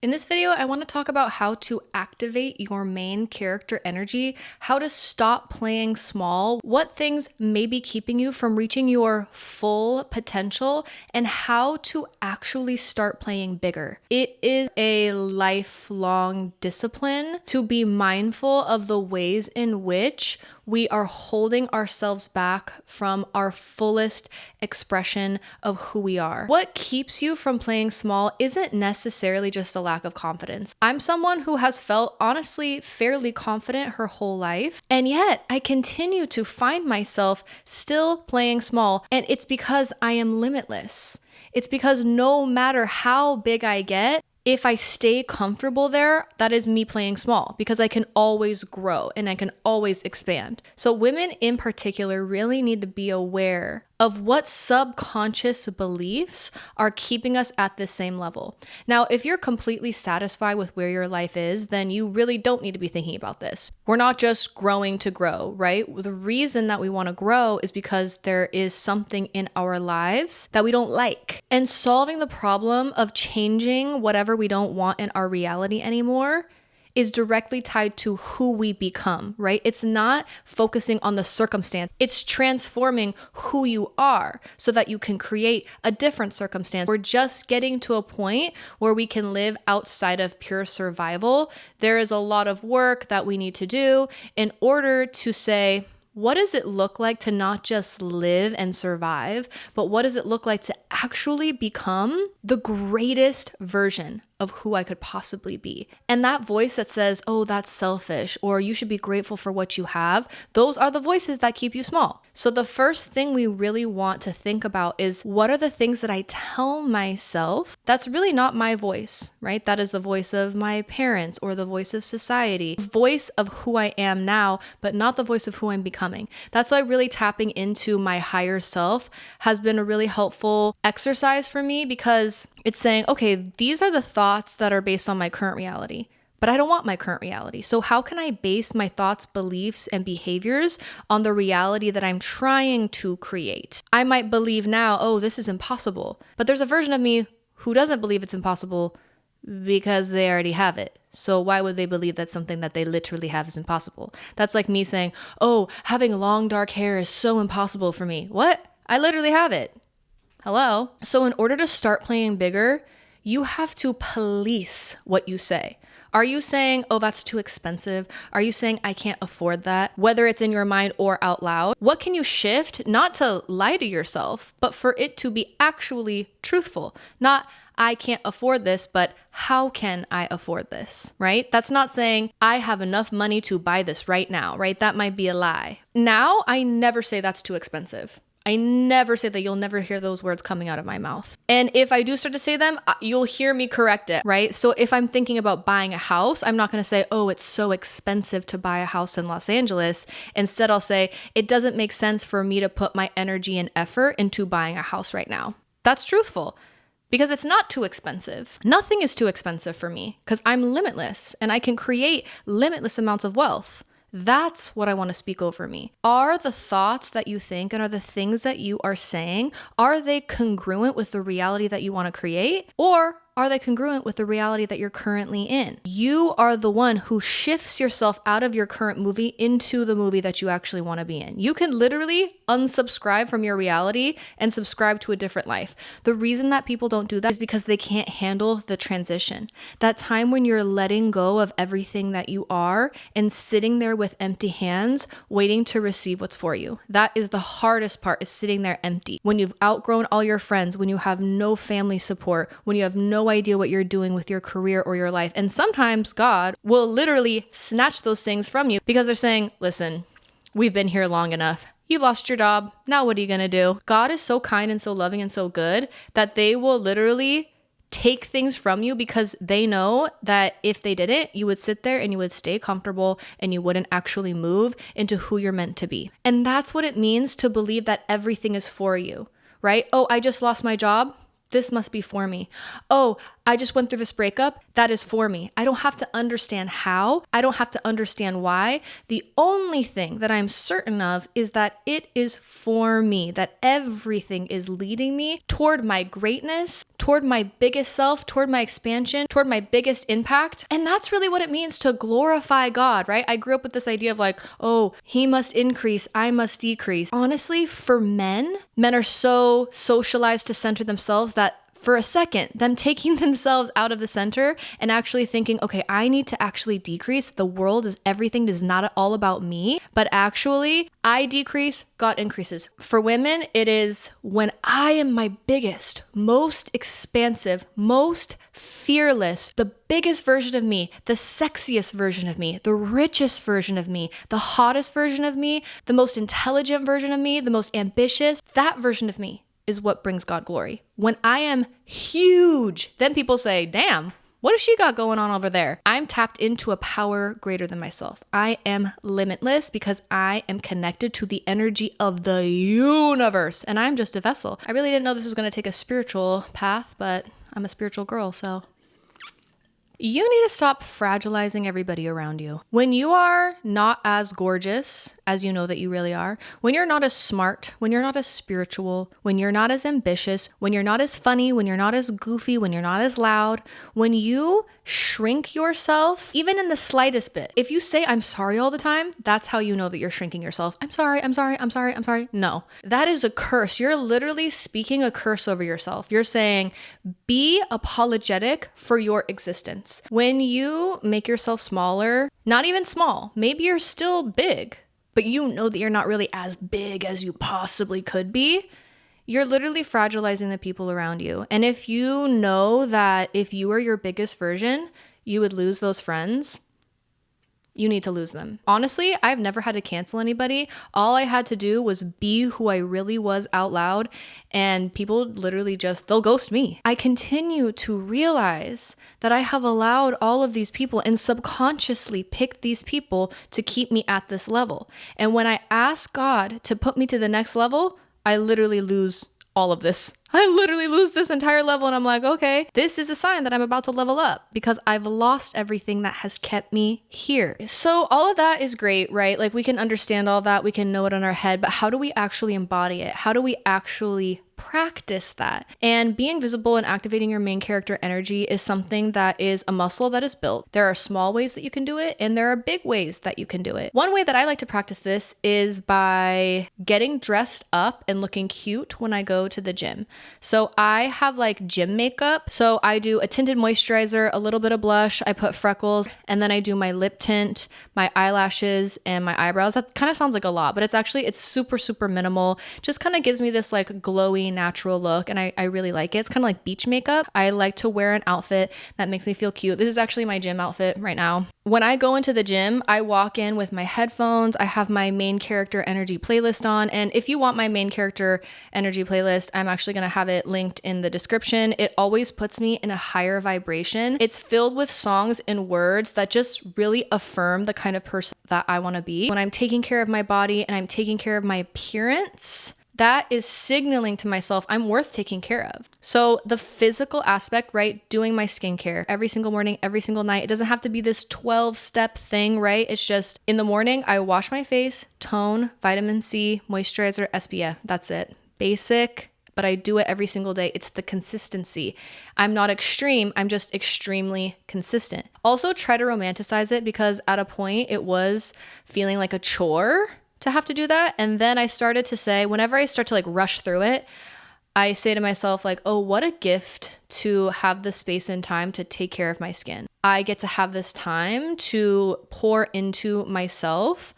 In this video, I want to talk about how to activate your main character energy, how to stop playing small, what things may be keeping you from reaching your full potential, and how to actually start playing bigger. It is a lifelong discipline to be mindful of the ways in which we are holding ourselves back from our fullest expression of who we are. What keeps you from playing small isn't necessarily just a lack of confidence. I'm someone who has felt honestly fairly confident her whole life, and yet I continue to find myself still playing small, and it's because I am limitless. It's because no matter how big I get, if I stay comfortable there, that is me playing small because I can always grow and I can always expand. So women in particular really need to be aware of what subconscious beliefs are keeping us at this same level. Now, if you're completely satisfied with where your life is, then you really don't need to be thinking about this. We're not just growing to grow, right? The reason that we want to grow is because there is something in our lives that we don't like. And solving the problem of changing whatever we don't want in our reality anymore is directly tied to who we become, right? It's not focusing on the circumstance. It's transforming who you are so that you can create a different circumstance. We're just getting to a point where we can live outside of pure survival. There is a lot of work that we need to do in order to say, what does it look like to not just live and survive, but what does it look like to actually become the greatest version of who I could possibly be? And that voice that says, oh, that's selfish, or you should be grateful for what you have, those are the voices that keep you small. So the first thing we really want to think about is, what are the things that I tell myself that's really not my voice, right? That is the voice of my parents or the voice of society, voice of who I am now, but not the voice of who I'm becoming. That's why really tapping into my higher self has been a really helpful exercise for me, because it's saying, okay, these are the thoughts that are based on my current reality, but I don't want my current reality. So how can I base my thoughts, beliefs, and behaviors on the reality that I'm trying to create? I might believe now, oh, this is impossible, but there's a version of me who doesn't believe it's impossible because they already have it. So why would they believe that something that they literally have is impossible? That's like me saying, oh, having long dark hair is so impossible for me. What? I literally have it. Hello? So in order to start playing bigger, you have to police what you say. Are you saying, oh, that's too expensive? Are you saying I can't afford that? Whether it's in your mind or out loud, what can you shift? Not to lie to yourself, but for it to be actually truthful. Not, I can't afford this, but how can I afford this, right? That's not saying I have enough money to buy this right now, right? That might be a lie. Now, I never say that's too expensive. I never say that. You'll never hear those words coming out of my mouth. And if I do start to say them, you'll hear me correct it, right? So if I'm thinking about buying a house, I'm not going to say, oh, it's so expensive to buy a house in Los Angeles. Instead, I'll say, it doesn't make sense for me to put my energy and effort into buying a house right now. That's truthful. Because it's not too expensive. Nothing is too expensive for me because I'm limitless and I can create limitless amounts of wealth. That's what I want to speak over me. Are the thoughts that you think and are the things that you are saying, are they congruent with the reality that you want to create? Or are they congruent with the reality that you're currently in? You are the one who shifts yourself out of your current movie into the movie that you actually want to be in. You can literally unsubscribe from your reality and subscribe to a different life. The reason that people don't do that is because they can't handle the transition. That time when you're letting go of everything that you are and sitting there with empty hands, waiting to receive what's for you. That is the hardest part, is sitting there empty. When you've outgrown all your friends, when you have no family support, when you have no idea what you're doing with your career or your life. And sometimes God will literally snatch those things from you because they're saying, listen, we've been here long enough. You lost your job. Now what are you going to do? God is so kind and so loving and so good that they will literally take things from you because they know that if they didn't, you would sit there and you would stay comfortable and you wouldn't actually move into who you're meant to be. And that's what it means to believe that everything is for you, right? Oh, I just lost my job. This must be for me. Oh, I just went through this breakup. That is for me. I don't have to understand how. I don't have to understand why. The only thing that I'm certain of is that it is for me, that everything is leading me toward my greatness, toward my biggest self, toward my expansion, toward my biggest impact. And that's really what it means to glorify God, right? I grew up with this idea of like, oh, he must increase, I must decrease. Honestly, for men are so socialized to center themselves that for a second, them taking themselves out of the center and actually thinking, okay, I need to actually decrease. The world is everything is not all about me, but actually I decrease, God increases. For women, it is when I am my biggest, most expansive, most fearless, the biggest version of me, the sexiest version of me, the richest version of me, the hottest version of me, the most intelligent version of me, the most ambitious, that version of me is what brings God glory. When I am huge, then people say, damn, what has she got going on over there? I'm tapped into a power greater than myself. I am limitless because I am connected to the energy of the universe and I'm just a vessel. I really didn't know this was going to take a spiritual path, but I'm a spiritual girl, so. You need to stop fragilizing everybody around you. When you are not as gorgeous as you know that you really are, when you're not as smart, when you're not as spiritual, when you're not as ambitious, when you're not as funny, when you're not as goofy, when you're not as loud, when you shrink yourself, even in the slightest bit, if you say, I'm sorry all the time, that's how you know that you're shrinking yourself. I'm sorry, I'm sorry, I'm sorry, I'm sorry. No, that is a curse. You're literally speaking a curse over yourself. You're saying, be apologetic for your existence. When you make yourself smaller, not even small, maybe you're still big, but you know that you're not really as big as you possibly could be, you're literally fragilizing the people around you. And if you know that if you were your biggest version, you would lose those friends, you need to lose them. Honestly, I've never had to cancel anybody. All I had to do was be who I really was out loud, and people literally they'll ghost me. I continue to realize that I have allowed all of these people and subconsciously picked these people to keep me at this level. And when I ask God to put me to the next level, I literally lose all of this. I literally lose this entire level and I'm like, okay, this is a sign that I'm about to level up because I've lost everything that has kept me here. So all of that is great, right? Like we can understand all that, we can know it in our head, but how do we actually embody it? How do we actually practice that? And being visible and activating your main character energy is something that is a muscle that is built. There are small ways that you can do it and there are big ways that you can do it. One way that I like to practice this is by getting dressed up and looking cute when I go to the gym. So I have like gym makeup. So I do a tinted moisturizer, a little bit of blush, I put freckles, and then I do my lip tint, my eyelashes, and my eyebrows. That kind of sounds like a lot, but it's super, super minimal. Just kind of gives me this like glowy, natural look, and I really like it. It's kind of like beach makeup. I like to wear an outfit that makes me feel cute. This is actually my gym outfit right now. When I go into the gym, I walk in with my headphones. I have my main character energy playlist on. And if you want my main character energy playlist, I'm actually going to have it linked in the description. It always puts me in a higher vibration. It's filled with songs and words that just really affirm the kind of person that I want to be. When I'm taking care of my body and I'm taking care of my appearance, that is signaling to myself I'm worth taking care of. So the physical aspect, right? Doing my skincare every single morning, every single night. It doesn't have to be this 12-step thing, right? It's just in the morning, I wash my face, tone, vitamin C, moisturizer, SPF. That's it. Basic, but I do it every single day. It's the consistency. I'm not extreme. I'm just extremely consistent. Also try to romanticize it because at a point it was feeling like a chore to have to do that. And then I started to say, whenever I start to like rush through it, I say to myself like, oh, what a gift to have the space and time to take care of my skin. I get to have this time to pour into myself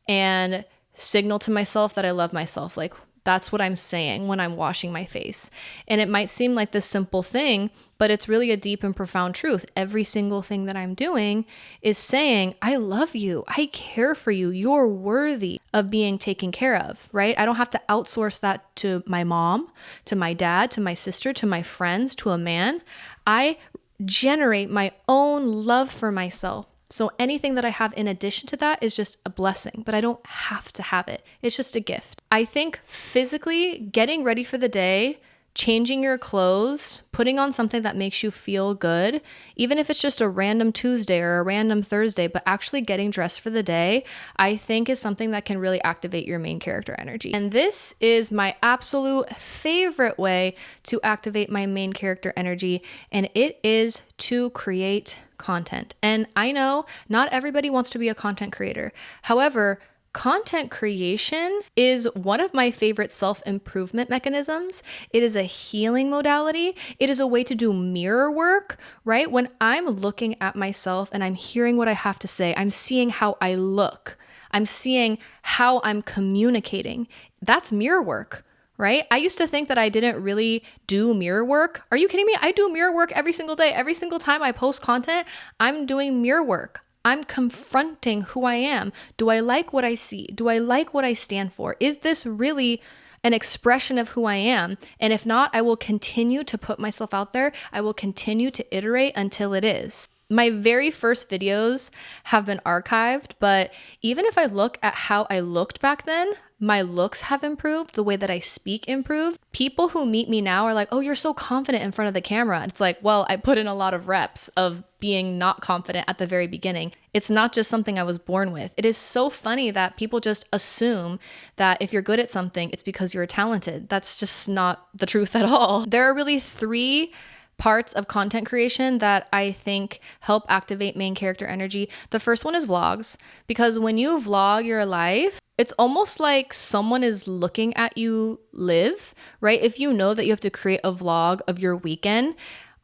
and signal to myself that I love myself. Like that's what I'm saying when I'm washing my face. And it might seem like this simple thing, but it's really a deep and profound truth. Every single thing that I'm doing is saying, I love you. I care for you. You're worthy of being taken care of, right? I don't have to outsource that to my mom, to my dad, to my sister, to my friends, to a man. I generate my own love for myself. So anything that I have in addition to that is just a blessing, but I don't have to have it. It's just a gift. I think physically getting ready for the day, changing your clothes, putting on something that makes you feel good, even if it's just a random Tuesday or a random Thursday, but actually getting dressed for the day, I think is something that can really activate your main character energy. And this is my absolute favorite way to activate my main character energy, and it is to create content. And I know not everybody wants to be a content creator. However, content creation is one of my favorite self-improvement mechanisms. It is a healing modality. It is a way to do mirror work, right? When I'm looking at myself and I'm hearing what I have to say, I'm seeing how I look. I'm seeing how I'm communicating. That's mirror work, right? I used to think that I didn't really do mirror work. Are you kidding me? I do mirror work every single day. Every single time I post content, I'm doing mirror work. I'm confronting who I am. Do I like what I see? Do I like what I stand for? Is this really an expression of who I am? And if not, I will continue to put myself out there. I will continue to iterate until it is. My very first videos have been archived, but even if I look at how I looked back then, my looks have improved, the way that I speak improved. People who meet me now are like, oh, you're so confident in front of the camera. It's like, well, I put in a lot of reps of being not confident at the very beginning. It's not just something I was born with. It is so funny that people just assume that if you're good at something, it's because you're talented. That's just not the truth at all. There are really three parts of content creation that I think help activate main character energy. The first one is vlogs, because when you vlog your life, it's almost like someone is looking at you live, right? If you know that you have to create a vlog of your weekend,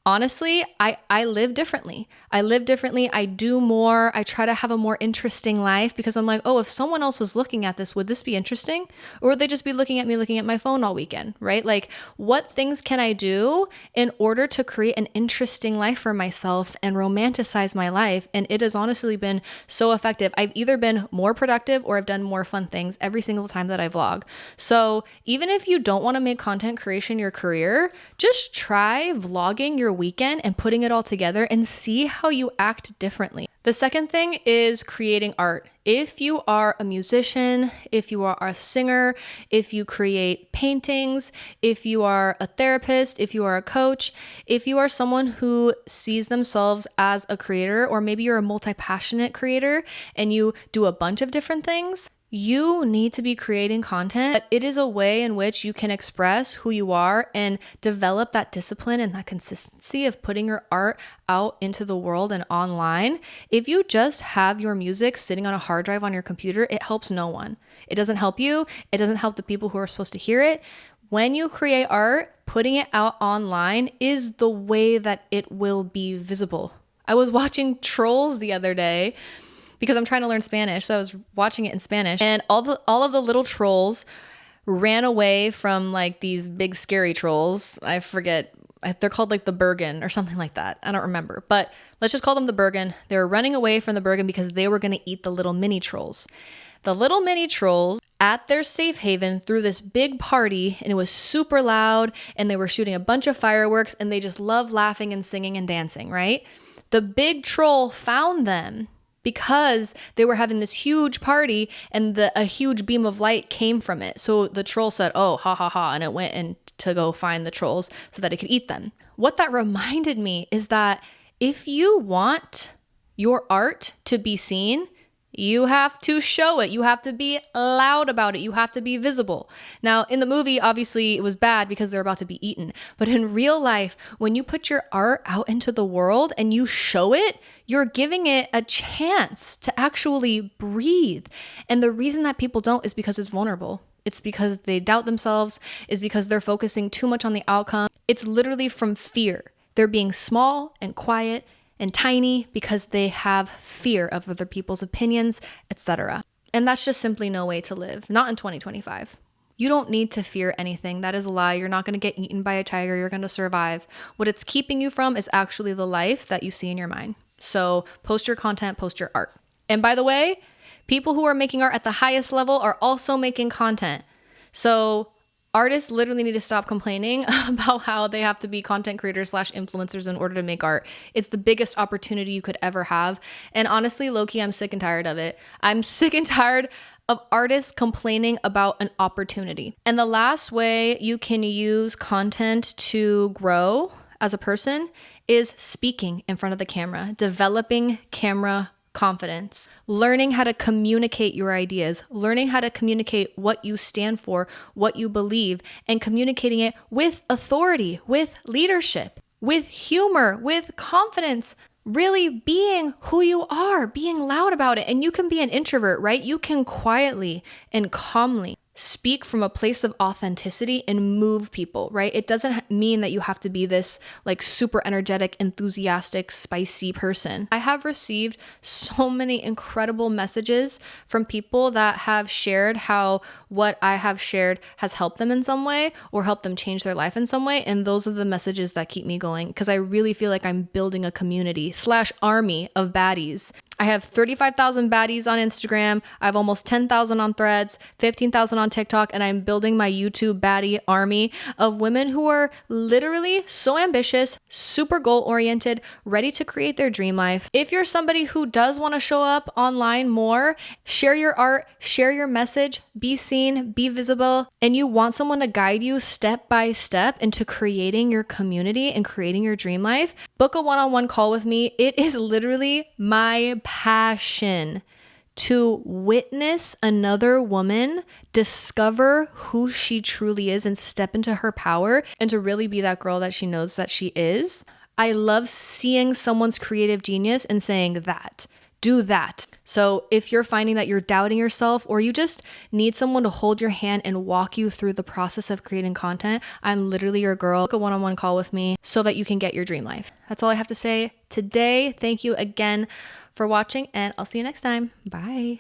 honestly, I live differently. I do more. I try to have a more interesting life because I'm like, oh, if someone else was looking at this, would this be interesting? Or would they just be looking at me looking at my phone all weekend, right? Like, what things can I do in order to create an interesting life for myself and romanticize my life? And it has honestly been so effective. I've either been more productive or I've done more fun things every single time that I vlog. So even if you don't want to make content creation your career, just try vlogging your weekend and putting it all together and see how you act differently. The second thing is creating art. If you are a musician, if you are a singer, if you create paintings, if you are a therapist, if you are a coach, if you are someone who sees themselves as a creator, or maybe you're a multi-passionate creator and you do a bunch of different things, you need to be creating content. It is a way in which you can express who you are and develop that discipline and that consistency of putting your art out into the world and online. If you just have your music sitting on a hard drive on your computer, it helps no one. It doesn't help you. It doesn't help the people who are supposed to hear it. When you create art, putting it out online is the way that it will be visible. I was watching Trolls the other day because I'm trying to learn Spanish. So I was watching it in Spanish, and all of the little trolls ran away from like these big scary trolls. I forget. They're called like the Bergen or something like that. I don't remember, but let's just call them the Bergen. They were running away from the Bergen because they were going to eat the little mini trolls. The little mini trolls at their safe haven threw this big party, and it was super loud, and they were shooting a bunch of fireworks, and they just love laughing and singing and dancing, right? The big troll found them because they were having this huge party, and a huge beam of light came from it. So the troll said, oh, ha, ha, ha, and it went in to go find the trolls so that it could eat them. What that reminded me is that if you want your art to be seen, you have to show it. You have to be loud about it. You have to be visible. Now, in the movie, obviously, it was bad because they're about to be eaten. But in real life, when you put your art out into the world and you show it, you're giving it a chance to actually breathe. And the reason that people don't is because it's vulnerable. It's because they doubt themselves. It's because they're focusing too much on the outcome. It's literally from fear. They're being small and quiet and tiny because they have fear of other people's opinions, etc. And that's just simply no way to live, not in 2025. You don't need to fear anything. That is a lie. You're not going to get eaten by a tiger. You're going to survive. What it's keeping you from is actually the life that you see in your mind. So post your content, post your art. And by the way, people who are making art at the highest level are also making content. So artists literally need to stop complaining about how they have to be content creators / influencers in order to make art. It's the biggest opportunity you could ever have. And honestly, low-key, I'm sick and tired of it. I'm sick and tired of artists complaining about an opportunity. And the last way you can use content to grow as a person is speaking in front of the camera, developing camera confidence, learning how to communicate your ideas, learning how to communicate what you stand for, what you believe, and communicating it with authority, with leadership, with humor, with confidence, really being who you are, being loud about it. And you can be an introvert, right? You can quietly and calmly speak from a place of authenticity and move people, right? It doesn't mean that you have to be this like super energetic, enthusiastic, spicy person. I have received so many incredible messages from people that have shared how what I have shared has helped them in some way or helped them change their life in some way. And those are the messages that keep me going because I really feel like I'm building a community / army of baddies. I have 35,000 baddies on Instagram. I have almost 10,000 on Threads, 15,000 on TikTok, and I'm building my YouTube baddie army of women who are literally so ambitious, super goal-oriented, ready to create their dream life. If you're somebody who does want to show up online more, share your art, share your message, be seen, be visible, and you want someone to guide you step by step into creating your community and creating your dream life, book a one-on-one call with me. It is literally my passion to witness another woman discover who she truly is and step into her power and to really be that girl that she knows that she is. I love seeing someone's creative genius and saying that. Do that. So if you're finding that you're doubting yourself or you just need someone to hold your hand and walk you through the process of creating content, I'm literally your girl. Book a one-on-one call with me so that you can get your dream life. That's all I have to say today. Thank you again for watching and I'll see you next time. Bye.